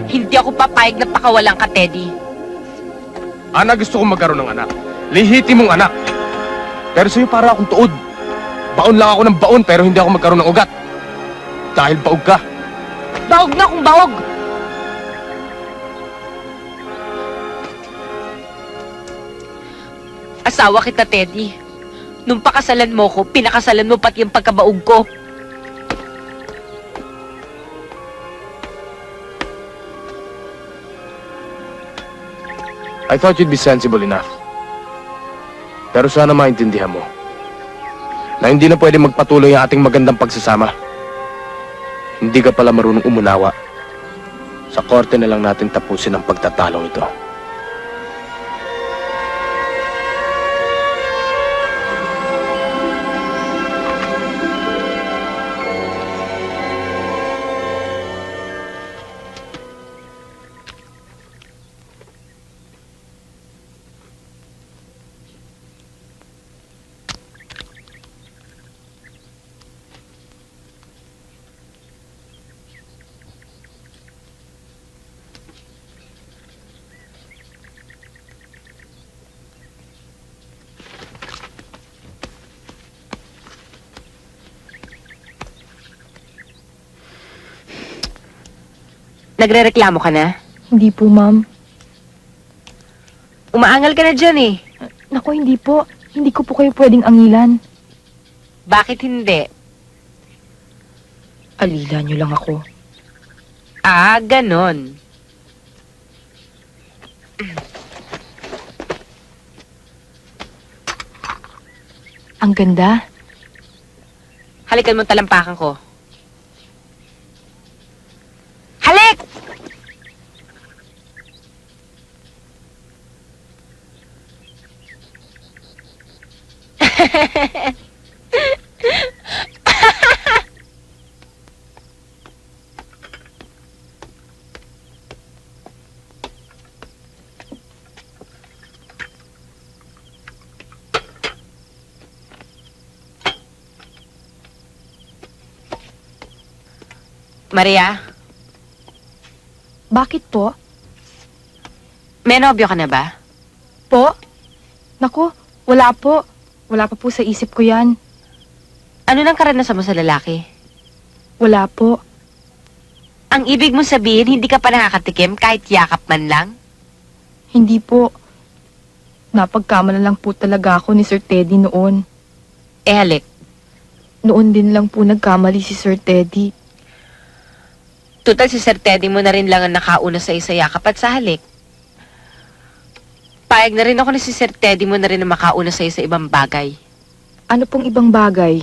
Hindi ako papayag na pakawalan ka, Teddy. Ana, gusto kong magkaroon ng anak. Lihiti mong anak. Pero sa'yo para akong tuod. Baon lang ako ng baon pero hindi ako magkaroon ng ugat. Dahil baog ka. Baog na kung baog! Asawa kita, Teddy. Nung pakasalan mo ko, pinakasalan mo pati yung pagkabaog ko. I thought you'd be sensible enough. Pero sana maintindihan mo na hindi na pwede magpatuloy ang ating magandang pagsasama. Hindi ka pala marunong umunawa. Sa korte na lang natin tapusin ang pagtatalong ito. Nagrereklamo ka na? Hindi po, ma'am. Umaangal ka na dyan eh. Naku, hindi po. Hindi ko po kayo pwedeng angilan. Bakit hindi? Alila niyo lang ako. Ah, ganon. Ang ganda. Halikan mo talampakan ko. Halik! Maria, Bakit po? may nobyo ka na ba? Po? Naku, wala po. Wala pa po sa isip ko yan. Ano nang karanasan mo sa lalaki? Wala po. Ang ibig mo sabihin, hindi ka pa nakakatikim kahit yakap man lang? Hindi po. Napagkamala lang po talaga ako ni Sir Teddy noon. Eh halik, Noon din lang po nagkamali si Sir Teddy. total si Sir Teddy mo na rin lang ang nakauna sa isa yakap at sa halik. Payag na rin ako na si Sir Teddy mo na rin na makauna sa isa ibang bagay. Ano pong ibang bagay?